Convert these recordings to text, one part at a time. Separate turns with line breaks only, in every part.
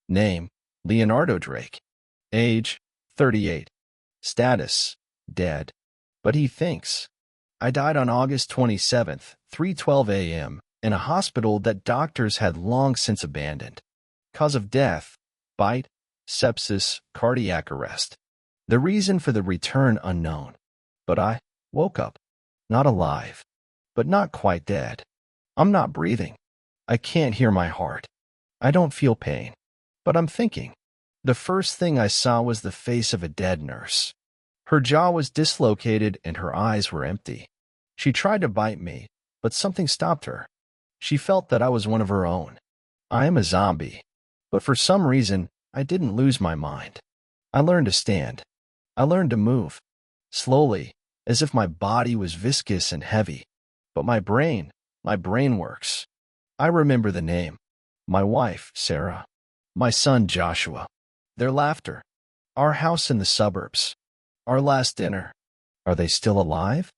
Name, Leonardo Drake. Age, 38. Status, dead. But he thinks. I died on August 27th, 3:12 a.m., in a hospital that doctors had long since abandoned. Cause of death, bite, sepsis, cardiac arrest. The reason for the return unknown. But I woke up. Not alive, but not quite dead. I'm not breathing. I can't hear my heart. I don't feel pain. But I'm thinking. The first thing I saw was the face of a dead nurse. Her jaw was dislocated and her eyes were empty. She tried to bite me, but something stopped her. She felt that I was one of her own. I am a zombie. But for some reason, I didn't lose my mind. I learned to stand. I learned to move. Slowly, as if my body was viscous and heavy. But my brain works. I remember the name. My wife, Sarah. My son, Joshua. Their laughter. Our house in the suburbs. Our last dinner. Are they still alive?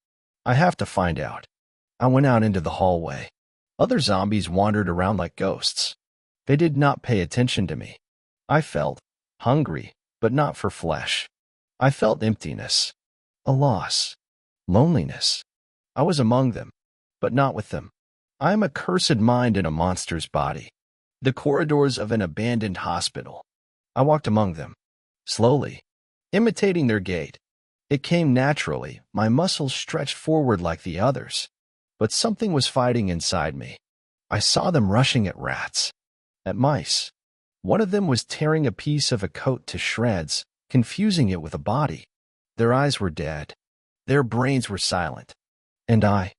I have to find out. I went out into the hallway. Other zombies wandered around like ghosts. They did not pay attention to me. I felt hungry, but not for flesh. I felt emptiness, a loss, loneliness. I was among them, but not with them. I am a cursed mind in a monster's body. The corridors of an abandoned hospital. I walked among them, slowly, imitating their gait. It came naturally, my muscles stretched forward like the others. But something was fighting inside me. I saw them rushing at rats, at mice. One of them was tearing a piece of a coat to shreds, confusing it with a body. Their eyes were dead. Their brains were silent. And I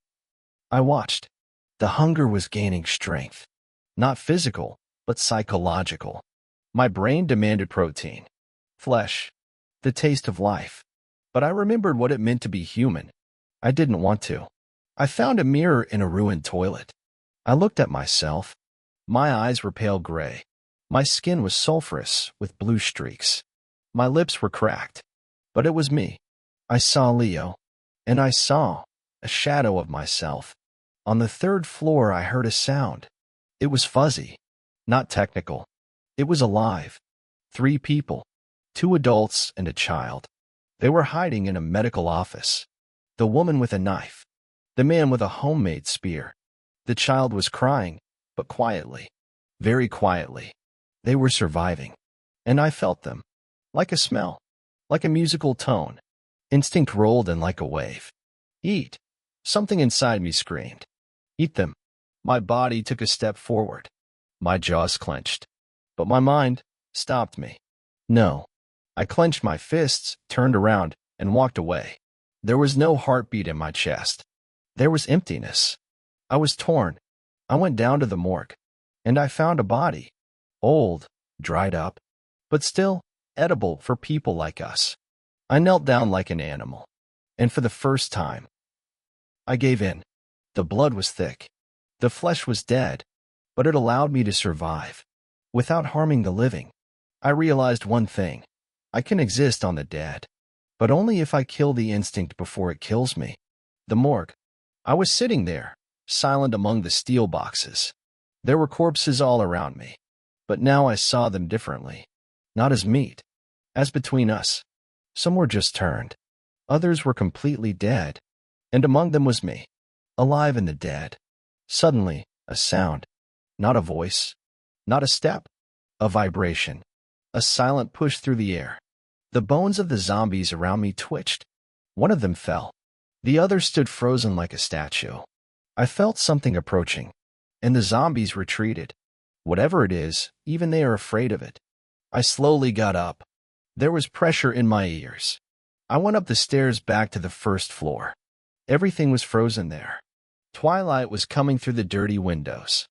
watched. The hunger was gaining strength. Not physical, but psychological. My brain demanded protein, flesh, the taste of life. But I remembered what it meant to be human. I didn't want to. I found a mirror in a ruined toilet. I looked at myself. My eyes were pale gray. My skin was sulfurous with blue streaks. My lips were cracked. But it was me. I saw Leo. And I saw a shadow of myself. On the third floor, I heard a sound. It was fuzzy, not technical. It was alive. 3 people, 2 adults and a child. They were hiding in a medical office. The woman with a knife. The man with a homemade spear. The child was crying, but quietly. Very quietly. They were surviving. And I felt them. Like a smell. Like a musical tone. Instinct rolled in like a wave. Eat. Something inside me screamed. Eat them. My body took a step forward. My jaws clenched. But my mind stopped me. No. I clenched my fists, turned around, and walked away. There was no heartbeat in my chest. There was emptiness. I was torn. I went down to the morgue, and I found a body. Old, dried up, but still edible for people like us. I knelt down like an animal, and for the first time, I gave in. The blood was thick. The flesh was dead, but it allowed me to survive. Without harming the living, I realized one thing. I can exist on the dead, but only if I kill the instinct before it kills me. The morgue. I was sitting there, silent among the steel boxes. There were corpses all around me, but now I saw them differently. Not as meat, as between us. Some were just turned. Others were completely dead, and among them was me, alive in the dead. Suddenly, a sound. Not a voice, not a step, a vibration. A silent push through the air. The bones of the zombies around me twitched. One of them fell. The other stood frozen like a statue. I felt something approaching, and the zombies retreated. Whatever it is, even they are afraid of it. I slowly got up. There was pressure in my ears. I went up the stairs back to the first floor. Everything was frozen there. Twilight was coming through the dirty windows.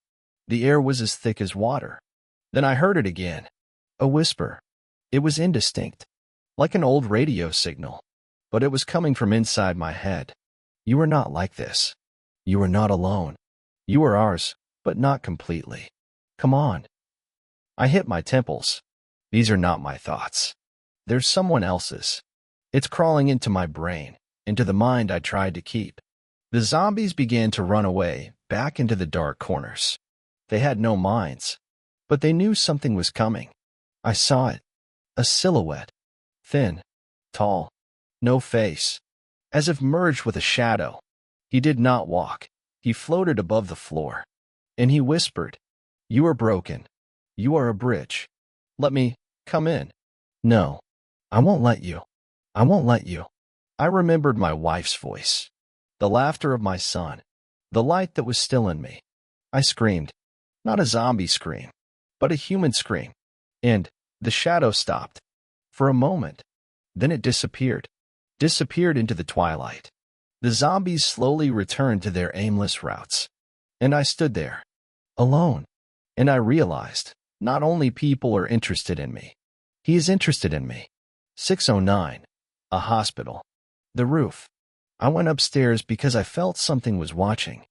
The air was as thick as water. Then I heard it again. A whisper. It was indistinct, like an old radio signal, but it was coming from inside my head. You are not like this. You are not alone. You are ours, but not completely. Come on. I hit my temples. These are not my thoughts. There's someone else's. It's crawling into my brain, into the mind I tried to keep. The zombies began to run away, back into the dark corners. They had no minds, but they knew something was coming. I saw it. A silhouette. Thin. Tall. No face. As if merged with a shadow. He did not walk. He floated above the floor. And he whispered, "You are broken. You are a bridge. Let me come in." "No. I won't let you. I won't let you." I remembered my wife's voice. The laughter of my son. The light that was still in me. I screamed. Not a zombie scream, but a human scream. And the shadow stopped. For a moment. Then it disappeared. Disappeared into the twilight. The zombies slowly returned to their aimless routes. And I stood there. Alone. And I realized, not only people are interested in me. He is interested in me. 609. A hospital. The roof. I went upstairs because I felt something was watching.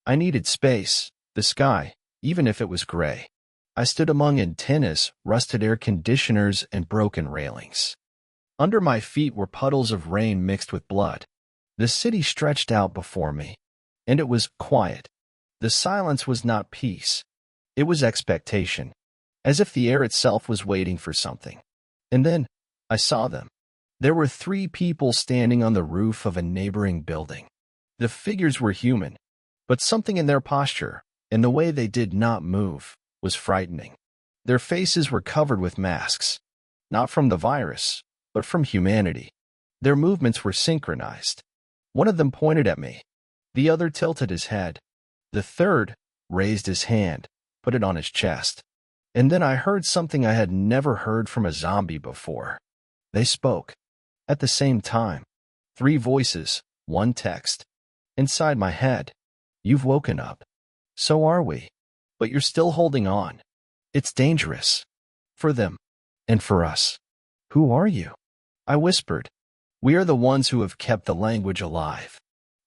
I needed space, the sky, even if it was gray. I stood among antennas, rusted air conditioners, and broken railings. Under my feet were puddles of rain mixed with blood. The city stretched out before me, and it was quiet. The silence was not peace. It was expectation, as if the air itself was waiting for something. And then I saw them. There were 3 people standing on the roof of a neighboring building. The figures were human, but something in their posture, in the way they did not move, was frightening. Their faces were covered with masks, not from the virus, but from humanity. Their movements were synchronized. One of them pointed at me. The other tilted his head. The third raised his hand, put it on his chest. And then I heard something I had never heard from a zombie before. They spoke. At the same time. 3 voices, 1 text. Inside my head. "You've woken up. So are we. But you're still holding on. It's dangerous. For them. And for us." "Who are you?" I whispered. "We are the ones who have kept the language alive.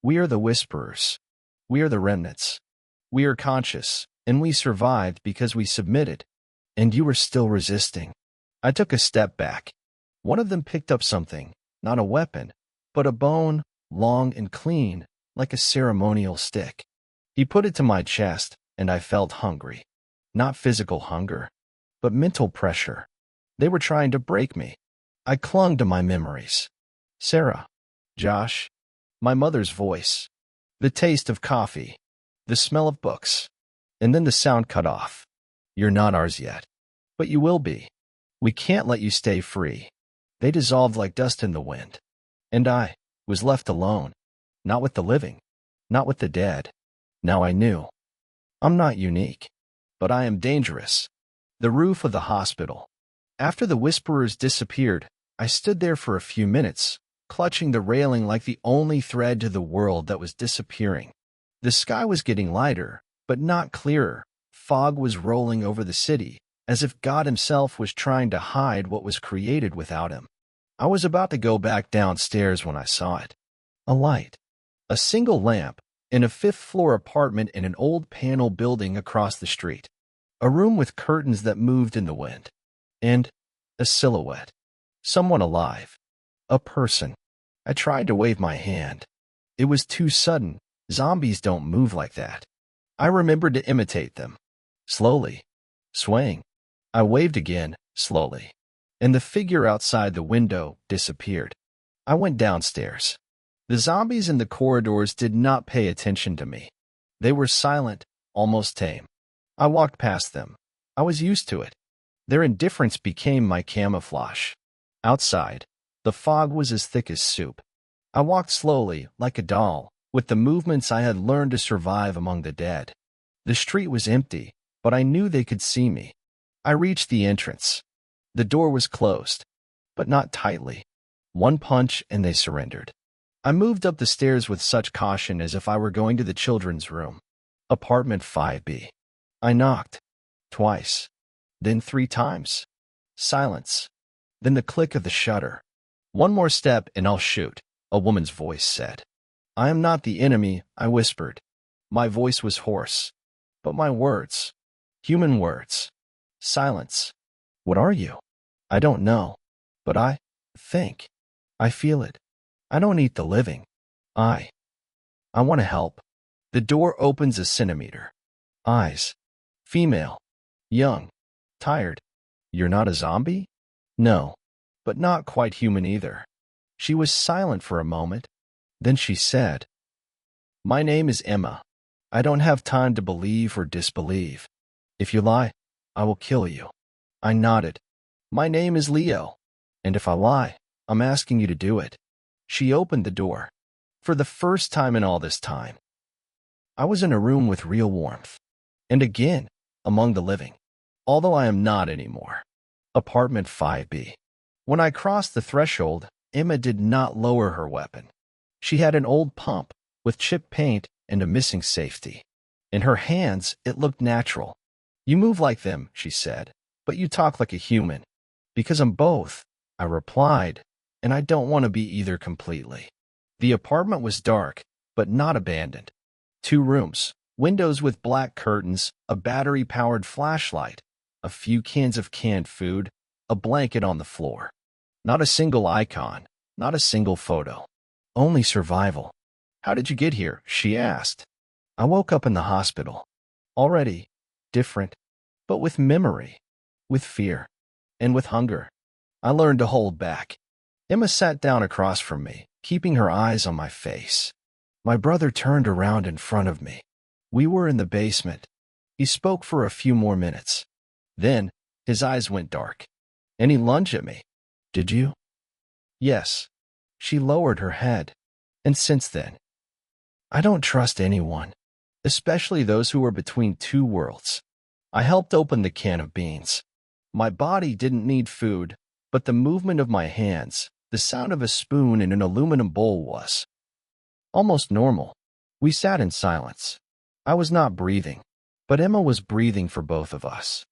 We are the whisperers. We are the remnants. We are conscious, and we survived because we submitted. And you were still resisting." I took a step back. One of them picked up something, not a weapon, but a bone, long and clean, like a ceremonial stick. He put it to my chest, and I felt hungry. Not physical hunger, but mental pressure. They were trying to break me. I clung to my memories. Sarah, Josh, my mother's voice, the taste of coffee, the smell of books, and then the sound cut off. "You're not ours yet, but you will be. We can't let you stay free." They dissolved like dust in the wind. And I was left alone, not with the living, not with the dead. Now I knew. I'm not unique, but I am dangerous. The roof of the hospital. After the whisperers disappeared, I stood there for a few minutes, clutching the railing like the only thread to the world that was disappearing. The sky was getting lighter, but not clearer. Fog was rolling over the city, as if God himself was trying to hide what was created without him. I was about to go back downstairs when I saw it. A light. A single lamp in a 5th-floor apartment in an old panel building across the street. A room with curtains that moved in the wind. And a silhouette. Someone alive. A person. I tried to wave my hand. It was too sudden. Zombies don't move like that. I remembered to imitate them. Slowly. Swaying. I waved again, slowly. And the figure outside the window disappeared. I went downstairs. The zombies in the corridors did not pay attention to me. They were silent, almost tame. I walked past them. I was used to it. Their indifference became my camouflage. Outside, the fog was as thick as soup. I walked slowly, like a doll, with the movements I had learned to survive among the dead. The street was empty, but I knew they could see me. I reached the entrance. The door was closed, but not tightly. 1 punch and they surrendered. I moved up the stairs with such caution as if I were going to the children's room. Apartment 5B. I knocked. Twice. Then 3 times. Silence. Then the click of the shutter. "One more step and I'll shoot," a woman's voice said. "I am not the enemy," I whispered. My voice was hoarse. But my words. Human words. Silence. "What are you?" "I don't know. But I think. I feel it. I don't eat the living. I want to help." The door opens a centimeter. Eyes. Female. Young. Tired. You're not a zombie? No, but not quite human either. She was silent for a moment. Then she said, My name is Emma. I don't have time to believe or disbelieve. If you lie, I will kill you. I nodded. My name is Leo. And if I lie, I'm asking you to do it. She opened the door. For the first time in all this time, I was in a room with real warmth. And again, among the living. Although I am not anymore. Apartment 5B. When I crossed the threshold, Emma did not lower her weapon. She had an old pump with chipped paint and a missing safety. In her hands, it looked natural. You move like them, she said, but you talk like a human. Because I'm both, I replied, and I don't want to be either completely. The apartment was dark, but not abandoned. 2 rooms, windows with black curtains, a battery-powered flashlight, a few cans of canned food, a blanket on the floor. Not a single icon, not a single photo. Only survival. How did you get here? She asked. I woke up in the hospital. Already different, but with memory, with fear, and with hunger. I learned to hold back. Emma sat down across from me, keeping her eyes on my face. My brother turned around in front of me. We were in the basement. He spoke for a few more minutes. Then, his eyes went dark, and he lunged at me. Did you? Yes. She lowered her head. And since then, I don't trust anyone, especially those who are between 2 worlds. I helped open the can of beans. My body didn't need food, but the movement of my hands, the sound of a spoon in an aluminum bowl was almost normal. We sat in silence. I was not breathing, but Emma was breathing for both of us.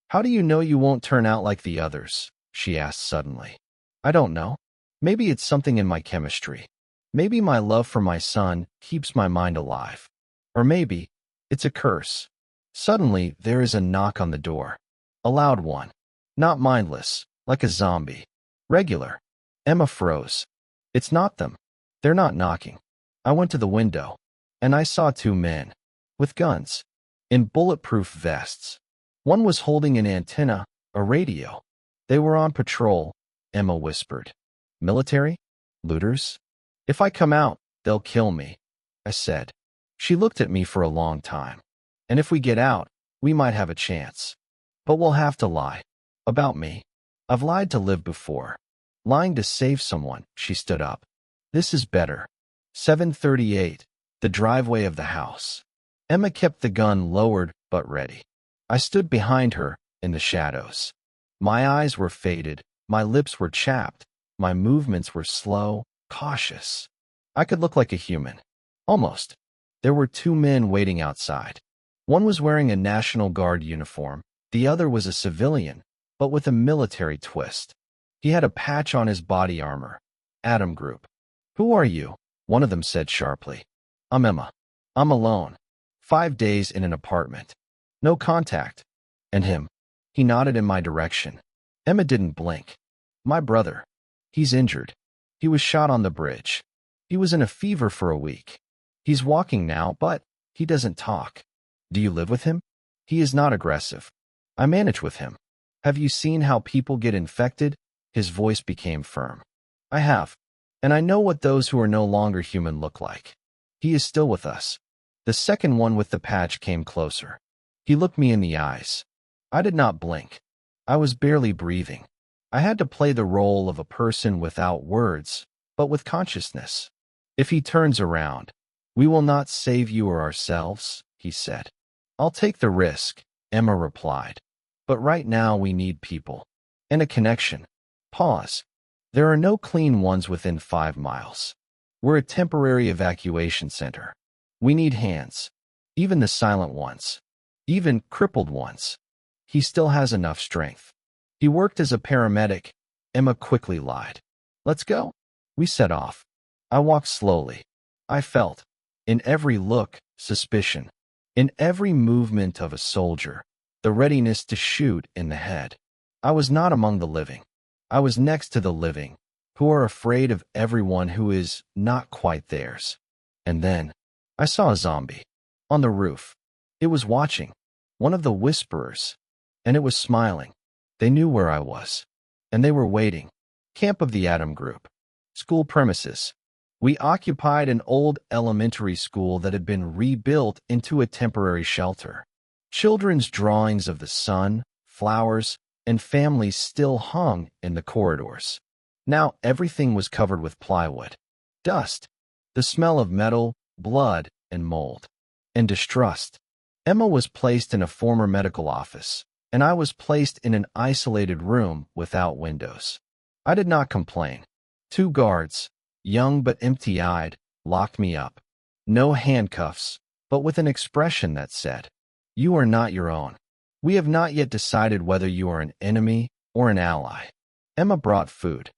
How do you know you won't turn out like the others? She asked suddenly. I don't know. Maybe it's something in my chemistry. Maybe my love for my son keeps my mind alive. Or maybe it's a curse. Suddenly, there is a knock on the door. A loud one. Not mindless, like a zombie. Regular. Emma froze. It's not them. They're not knocking. I went to the window, and I saw 2 men. With guns. In bulletproof vests. One was holding an antenna, a radio. They were on patrol, Emma whispered. Military? Looters? If I come out, they'll kill me, I said. She looked at me for a long time. And if we get out, we might have a chance. But we'll have to lie. About me. I've lied to live before. Lying to save someone, she stood up. This is better. 7:38, the driveway of the house. Emma kept the gun lowered but ready. I stood behind her in the shadows. My eyes were faded, my lips were chapped, my movements were slow, cautious. I could look like a human. Almost. There were 2 men waiting outside. One was wearing a National Guard uniform. The other was a civilian, but with a military twist. He had a patch on his body armor. Atom Group. Who are you? One of them said sharply. I'm Emma. I'm alone. 5 days in an apartment. No contact. And him. He nodded in my direction. Emma didn't blink. My brother. He's injured. He was shot on the bridge. He was in a fever for a week. He's walking now, but he doesn't talk. Do you live with him? He is not aggressive. I manage with him. Have you seen how people get infected? His voice became firm. I have. And I know what those who are no longer human look like. He is still with us. The second one with the patch came closer. He looked me in the eyes. I did not blink. I was barely breathing. I had to play the role of a person without words, but with consciousness. If he turns around, we will not save you or ourselves, he said. I'll take the risk, Emma replied. But right now we need people. And a connection. Pause. There are no clean ones within 5 miles. We're a temporary evacuation center. We need hands. Even the silent ones. Even crippled ones. He still has enough strength. He worked as a paramedic. Emma quickly lied. Let's go. We set off. I walked slowly. I felt, in every look, suspicion. In every movement of a soldier, the readiness to shoot in the head. I was not among the living. I was next to the living, who are afraid of everyone who is not quite theirs. And then, I saw a zombie. On the roof. It was watching. One of the whisperers. And it was smiling. They knew where I was, and they were waiting. Camp of the Atom Group. School premises. We occupied an old elementary school that had been rebuilt into a temporary shelter. Children's drawings of the sun, flowers, and families still hung in the corridors. Now everything was covered with plywood, dust, the smell of metal, blood, and mold, and distrust. Emma was placed in a former medical office, and I was placed in an isolated room without windows. I did not complain. 2 guards, young but empty-eyed, locked me up. No handcuffs, but with an expression that said, "You are not your own. We have not yet decided whether you are an enemy or an ally." Emma brought food.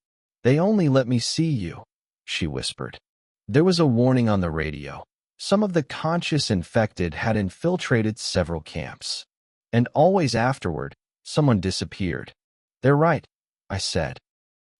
"They only let me see you," she whispered. There was a warning on the radio. Some of the conscious infected had infiltrated several camps. And always afterward, someone disappeared. "They're right," I said.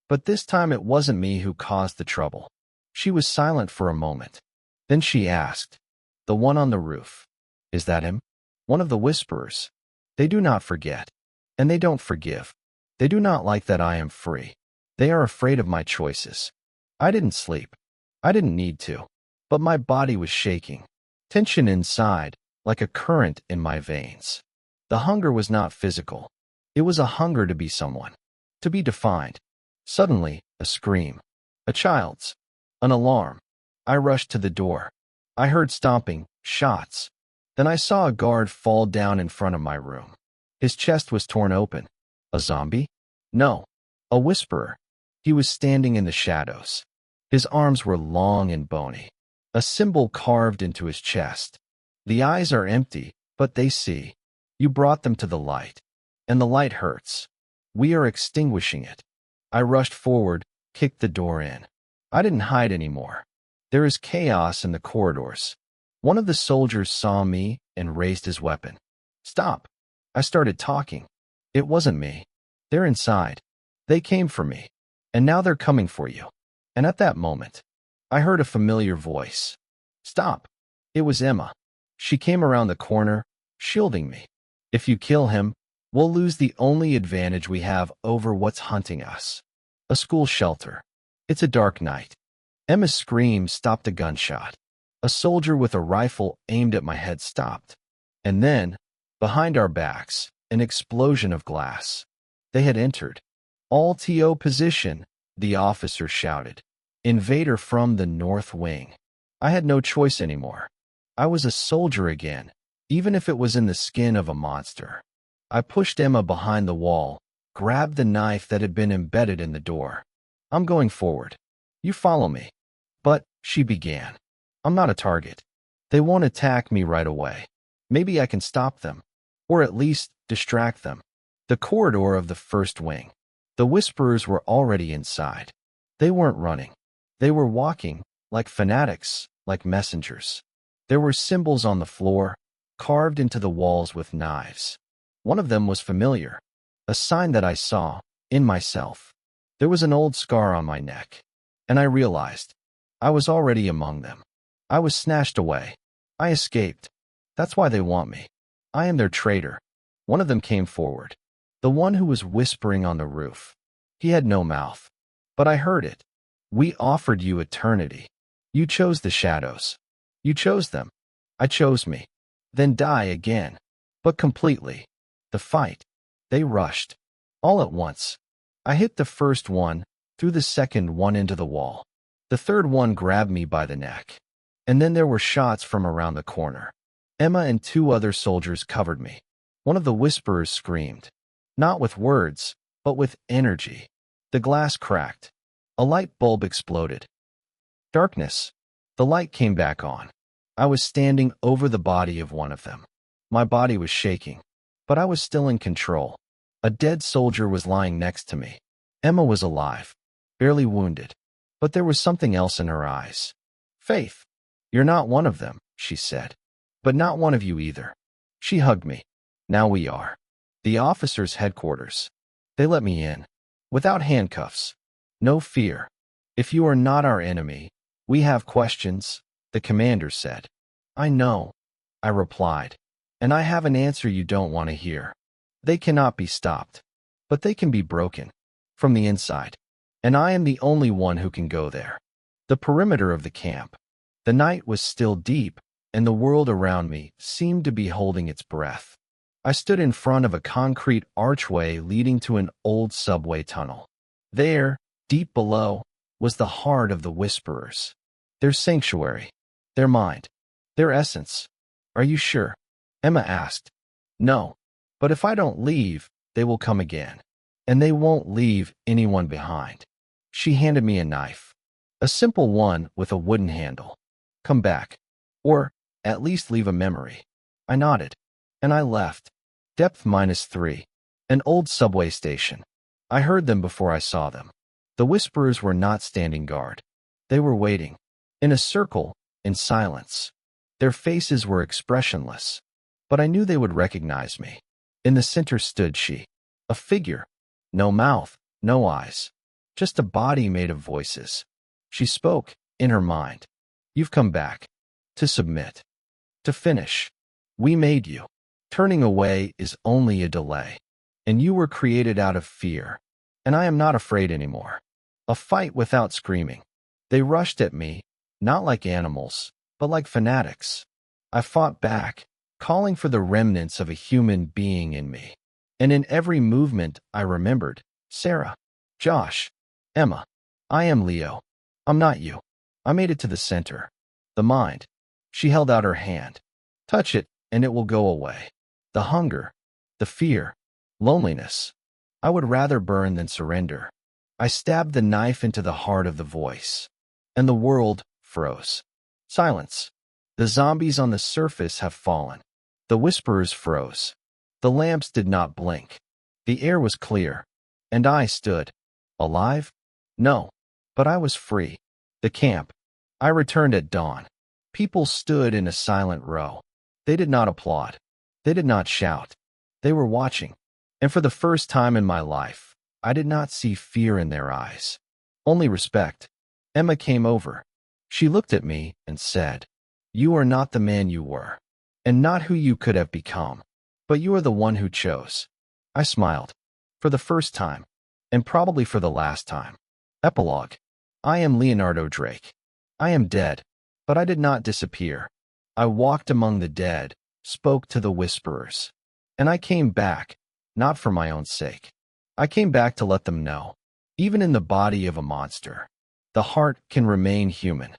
But this time it wasn't me who caused the trouble. She was silent for a moment. Then she asked, "The one on the roof, is that him?" One of the whisperers. "They do not forget, and they don't forgive. They do not like that I am free. They are afraid of my choices." I didn't sleep. I didn't need to. But my body was shaking. Tension inside, like a current in my veins. The hunger was not physical. It was a hunger to be someone. To be defined. Suddenly, a scream. A child's. An alarm. I rushed to the door. I heard stomping, shots. Then I saw a guard fall down in front of my room. His chest was torn open. A zombie? No. A whisperer. He was standing in the shadows. His arms were long and bony. A symbol carved into his chest. The eyes are empty, but they see. You brought them to the light. And the light hurts. We are extinguishing it. I rushed forward, kicked the door in. I didn't hide anymore. There is chaos in the corridors. One of the soldiers saw me and raised his weapon. "Stop." I started talking. "It wasn't me. They're inside. They came for me. And now they're coming for you." And at that moment, I heard a familiar voice. "Stop." It was Emma. She came around the corner, shielding me. "If you kill him, we'll lose the only advantage we have over what's hunting us. A school shelter. It's a dark night." Emma's scream stopped a gunshot. A soldier with a rifle aimed at my head stopped. And then, behind our backs, an explosion of glass. They had entered. "All TO position," the officer shouted. "Invader from the north wing." I had no choice anymore. I was a soldier again, even if it was in the skin of a monster. I pushed Emma behind the wall, grabbed the knife that had been embedded in the door. "I'm going forward. You follow me." "But," she began, "I'm not a target. They won't attack me right away. Maybe I can stop them, or at least distract them." The corridor of the first wing. The whisperers were already inside. They weren't running. They were walking, like fanatics, like messengers. There were symbols on the floor, carved into the walls with knives. One of them was familiar, a sign that I saw, in myself. There was an old scar on my neck, and I realized I was already among them. I was snatched away. I escaped. That's why they want me. I am their traitor. One of them came forward. The one who was whispering on the roof. He had no mouth, but I heard it. "We offered you eternity. You chose the shadows. You chose them. I chose me. Then die again. But completely. The fight. They rushed. All at once. I hit the first one, threw the second one into the wall. The third one grabbed me by the neck. And then there were shots from around the corner. Emma and 2 other soldiers covered me. One of the whisperers screamed. Not with words, but with energy. The glass cracked. A light bulb exploded. Darkness. The light came back on. I was standing over the body of one of them. My body was shaking, but I was still in control. A dead soldier was lying next to me. Emma was alive, barely wounded, but there was something else in her eyes. "Faith, you're not one of them," she said. "But not one of you either." She hugged me. "Now we are." The officers' headquarters. They let me in. Without handcuffs. No fear. "If you are not our enemy, we have questions," the commander said. "I know," I replied. "And I have an answer you don't want to hear. They cannot be stopped." but they can be broken from the inside, and I am the only one who can go there. The perimeter of the camp. The night was still deep, and the world around me seemed to be holding its breath. I stood in front of a concrete archway leading to an old subway tunnel. There, deep below, was the heart of the Whisperers. Their sanctuary, their mind, their essence. Are you sure? Emma asked. No, but if I don't leave, they will come again, and they won't leave anyone behind. She handed me a knife, a simple one with a wooden handle. Come back, or at least leave a memory. I nodded, and I left. Depth -3, an old subway station. I heard them before I saw them. The Whisperers were not standing guard. They were waiting, in a circle, in silence. Their faces were expressionless, but I knew they would recognize me. In the center stood she, a figure, no mouth, no eyes, just a body made of voices. She spoke, in her mind. You've come back, to submit, to finish. We made you. Turning away is only a delay, and you were created out of fear, and I am not afraid anymore. A fight without screaming. They rushed at me, not like animals, but like fanatics. I fought back, calling for the remnants of a human being in me. And in every movement I remembered, Sarah, Josh, Emma, I am Leo. I'm not you. I made it to the center. The mind. She held out her hand. Touch it, and it will go away. The hunger, the fear, loneliness. I would rather burn than surrender. I stabbed the knife into the heart of the voice, and the world froze. Silence. The zombies on the surface have fallen. The Whisperers froze. The lamps did not blink. The air was clear, and I stood. Alive? No, but I was free. The camp. I returned at dawn. People stood in a silent row. They did not applaud. They did not shout. They were watching. And for the first time in my life, I did not see fear in their eyes. Only respect. Emma came over. She looked at me and said, You are not the man you were, and not who you could have become, but you are the one who chose. I smiled. For the first time, and probably for the last time. Epilogue. I am Leonardo Drake. I am dead, but I did not disappear. I walked among the dead, spoke to the Whisperers, and I came back, not for my own sake. I came back to let them know, even in the body of a monster, the heart can remain human.